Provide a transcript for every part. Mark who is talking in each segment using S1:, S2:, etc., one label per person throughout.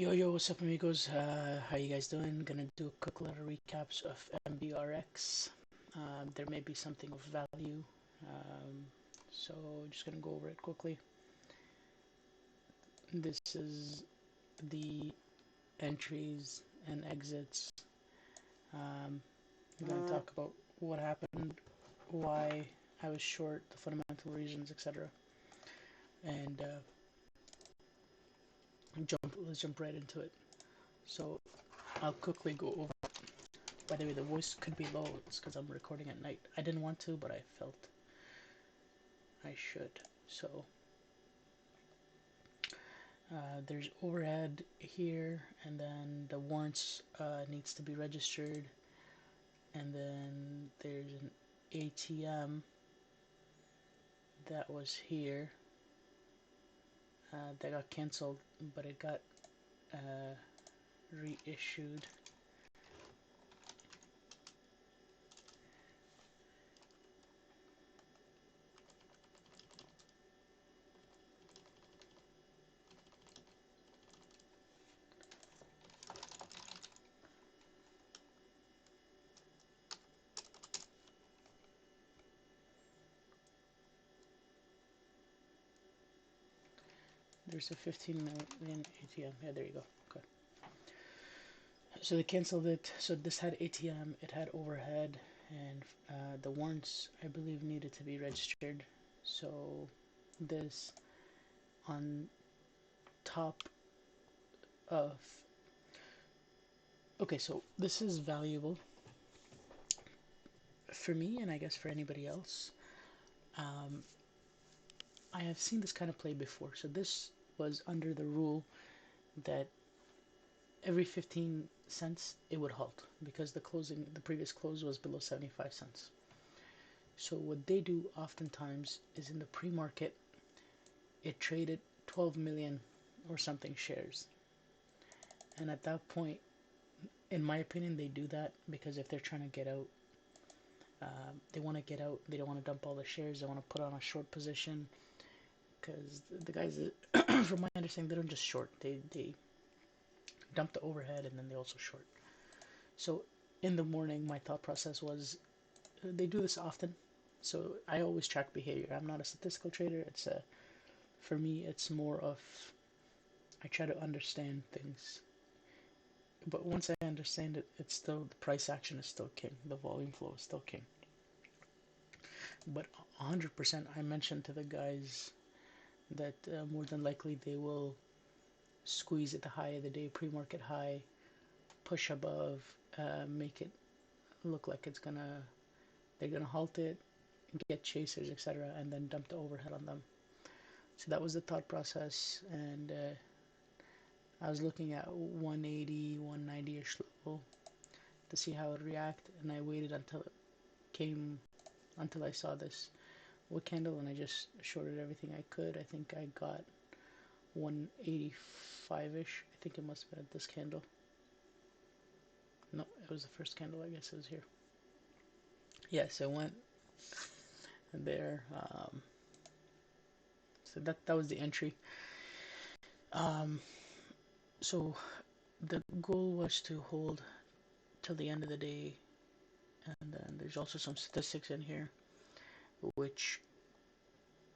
S1: Yo, what's up, amigos? How you guys doing? Gonna do a quick little recaps of MBRX. There may be something of value, so just gonna go over it quickly. This is the entries and exits. We're gonna talk about what happened, why I was short, the fundamental reasons, etc. And let's jump right into it. So I'll quickly go over. By the way, the voice could be low. It's because I'm recording at night. I didn't want to, but I felt I should. So there's overhead here, and then the warrants needs to be registered, and then there's an ATM that was here that got canceled, but it got reissued. There's a 15 million ATM. Yeah, there you go. Okay. So they canceled it. So this had ATM, it had overhead, and the warrants, I believe, needed to be registered. So this on top of... Okay, so this is valuable for me, and I guess for anybody else. I have seen this kind of play before. So this was under the rule that every 15 cents it would halt because the previous close was below 75 cents. So what they do oftentimes is in the pre-market, it traded 12 million or something shares. And at that point, in my opinion, they do that because if they're trying to get out, they want to get out. They don't want to dump all the shares. They want to put on a short position because the guys, from my understanding, they don't just short. They dump the overhead and then they also short. So in the morning, my thought process was they do this often. So I always track behavior. I'm not a statistical trader. For me, it's more of I try to understand things. But once I understand it, it's still the price action is still king. The volume flow is still king. But 100%, I mentioned to the guys that more than likely they will squeeze at the high of the day, pre-market high, push above, make it look like they're gonna halt it, get chasers, etc., and then dump the overhead on them. So that was the thought process, and I was looking at 180, 190-ish level to see how it would react, and I waited until I saw this wick candle, and I just shorted everything I could. I think I got 185-ish. I think it must have been at this candle. No, it was the first candle. I guess it was here. Yeah, so it went there. So that was the entry. So the goal was to hold till the end of the day, and then there's also some statistics in here which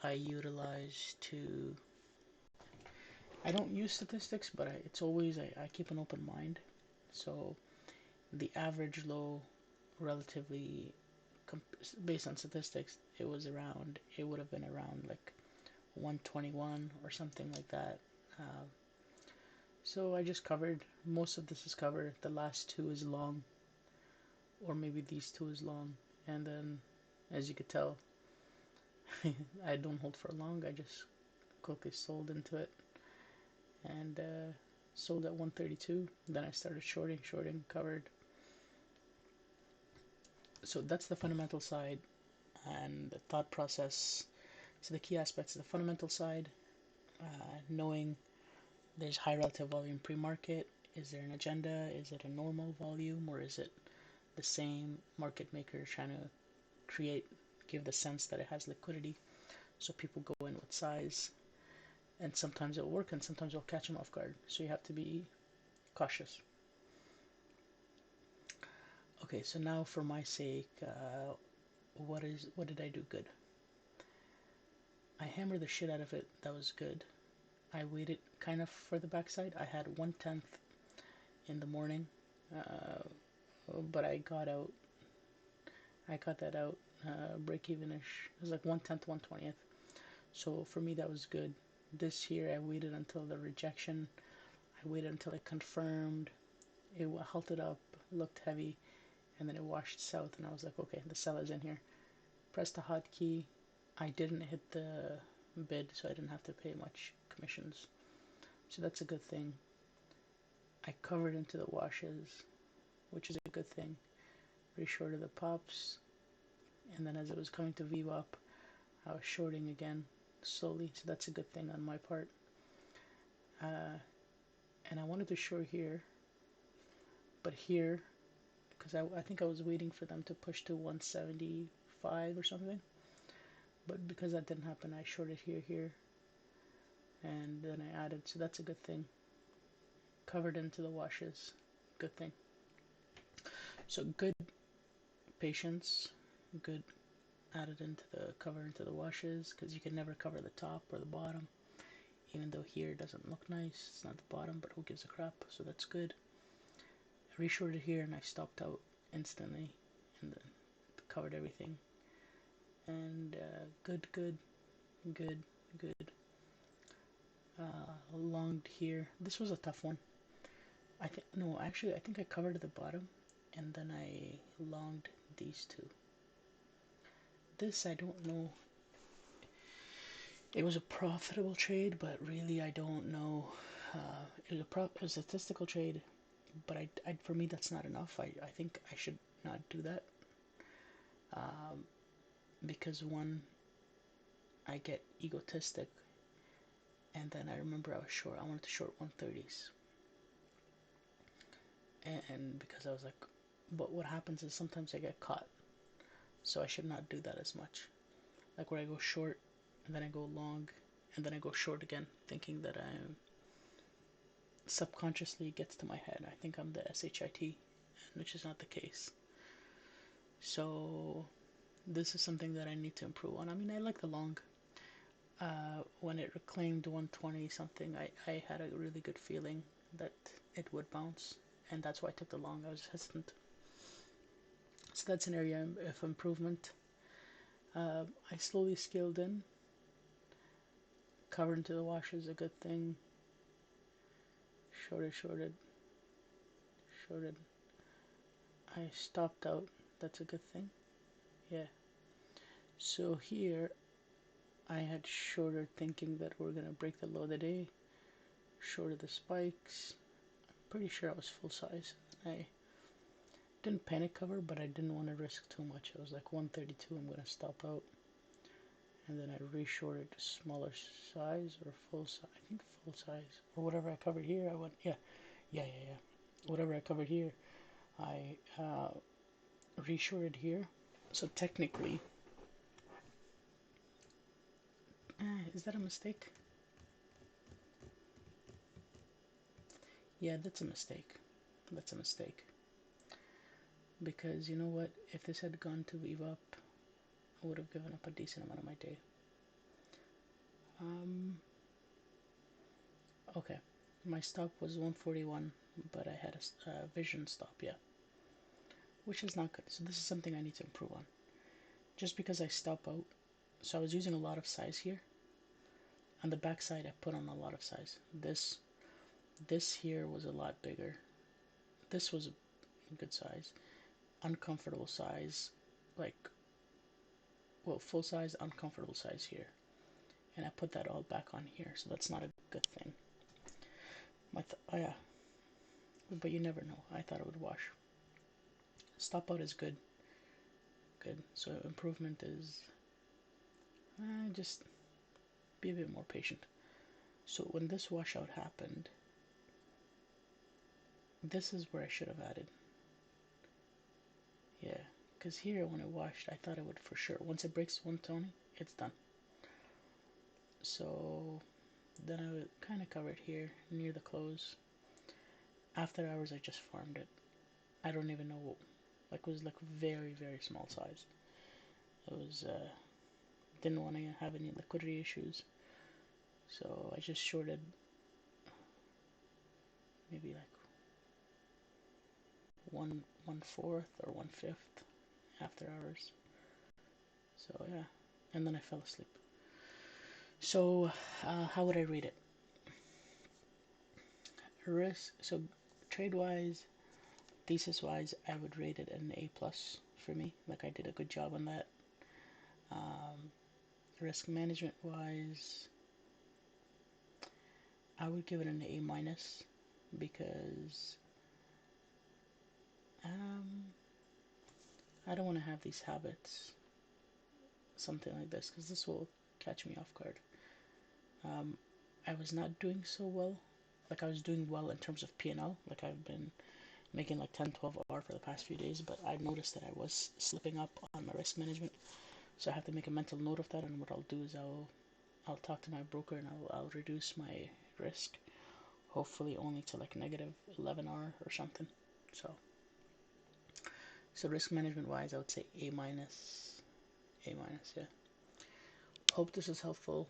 S1: I utilize to... I don't use statistics, but it's always I keep an open mind. So the average low, relatively based on statistics, it would have been around like 121 or something like that. So I just covered, most of this is covered. The last two is long, or maybe these two is long. And then, as you could tell, I don't hold for long. I just quickly sold into it and sold at 132. Then I started shorting, covered. So that's the fundamental side and the thought process. So the key aspects of the fundamental side, knowing there's high relative volume pre-market. Is there an agenda? Is it a normal volume, or is it the same market maker trying to give the sense that it has liquidity, so people go in with size? and sometimes it'll work and sometimes it'll catch them off guard, so you have to be cautious. Okay, so now for my sake, what did I do good? I hammered the shit out of it. That was good. I waited kind of for the backside. I had 1/10 in the morning, uh, but I got out. I got that out break even-ish. It was like 1/10, 1/20th. So for me that was good. This here I waited until the rejection. I waited until it confirmed. It halted up, looked heavy, and then it washed south. And I was like, okay, the seller's in here. Pressed the hotkey. I didn't hit the bid, so I didn't have to pay much commissions. So that's a good thing. I covered into the washes, which is a good thing. Reshorted the pops, and then as it was coming to VWAP, I was shorting again slowly. So that's a good thing on my part. And I wanted to short here, but here, because I think I was waiting for them to push to 175 or something. But because that didn't happen, I shorted here, and then I added. So that's a good thing. Covered into the washes, good thing. So good patience, good added into the cover into the washes, because you can never cover the top or the bottom. Even though here it doesn't look nice, it's not the bottom, but who gives a crap? So that's good. I reshorted here and I stopped out instantly, and then covered everything. And good. Longed here. This was a tough one. I think I covered the bottom, and then I longed these two. This I don't know. It was a profitable trade, but really I don't know. It was a statistical trade, but for me that's not enough. I think I should not do that, because one, I get egotistic, and then I remember I wanted to short 130s, and because I was like, but what happens is sometimes I get caught, so I should not do that as much. Like where I go short, and then I go long, and then I go short again, thinking that I'm subconsciously gets to my head. I think I'm the SHIT, which is not the case. So this is something that I need to improve on. I mean, I like the long. When it reclaimed 120 something, I had a really good feeling that it would bounce, and that's why I took the long. I was hesitant. So that's an area of improvement. I slowly scaled in. Cover into the wash is a good thing. Shorted. I stopped out. That's a good thing. Yeah. So here, I had shorter thinking that we're gonna break the low of the day. Shorted the spikes. Pretty sure I was full size. I didn't panic cover, but I didn't want to risk too much. I was like 132. I'm gonna stop out, and then I reshorted to smaller size or full size. I think full size or whatever I covered here. I went yeah. Whatever I covered here, I reshorted here. So technically, is that a mistake? Yeah, that's a mistake. That's a mistake. Because you know what? If this had gone to weave up, I would have given up a decent amount of my day. Okay. My stop was 141, but I had a vision stop, yeah. Which is not good. So this is something I need to improve on. Just because I stop out, so I was using a lot of size here. On the back side, I put on a lot of size. This here was a lot bigger. This was a good size. Uncomfortable size, like, well, full size, uncomfortable size here. And I put that all back on here, so that's not a good thing. Oh yeah, but you never know. I thought it would wash. Stop out is good. So improvement is just be a bit more patient. So when this washout happened, this is where I should have added. Yeah, because here when it washed, I thought it would for sure. Once it breaks 120, it's done. So Then I would kind of cover it here near the close. After hours, I just farmed it. I don't even know what, like, it was like very, very small size. It was, didn't want to have any liquidity issues. So I just shorted maybe like one fourth or 1/5 after hours. So yeah, and then I fell asleep. So how would I rate it? Risk. So trade wise, thesis wise, I would rate it an A plus for me. Like I did a good job on that. Risk management wise, I would give it an A minus because um, I don't want to have these habits, something like this, because this will catch me off guard. Um, I was not doing so well. Like I was doing well in terms of P&L. Like I've been making like 10, 12 R for the past few days, but I noticed that I was slipping up on my risk management. So I have to make a mental note of that. And what I'll do is I'll talk to my broker and I'll reduce my risk, hopefully only to like negative 11R or something. So risk management wise, I would say A minus. A minus, yeah. Hope this is helpful.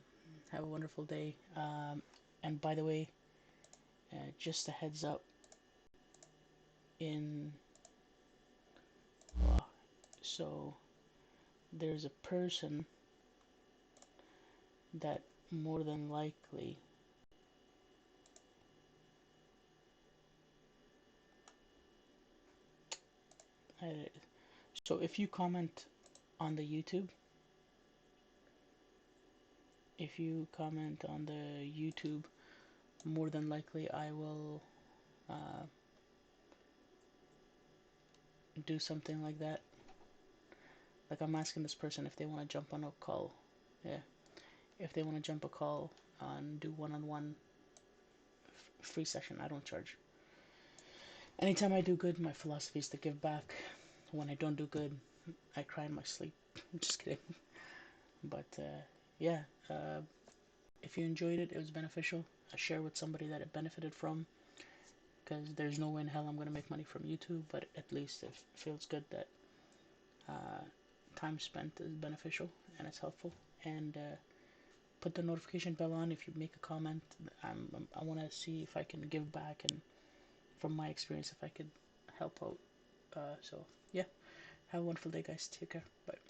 S1: Have a wonderful day. And by the way, just a heads up, in so there's a person that more than likely uh, so if you comment on the YouTube, if you comment on the YouTube, more than likely I will uh, do something like that. Like I'm asking this person if they want to jump on a call. Yeah, if they want to jump a call and do one-on-one free session, I don't charge. Anytime I do good, my philosophy is to give back. When I don't do good, I cry in my sleep. I'm just kidding. But yeah, if you enjoyed it, it was beneficial. I share with somebody that it benefited from, because there's no way in hell I'm going to make money from YouTube, but at least it feels good that uh, time spent is beneficial and it's helpful. And put the notification bell on if you make a comment. I want to see if I can give back, and from my experience, if I could help out. So yeah, have a wonderful day, guys. Take care. Bye.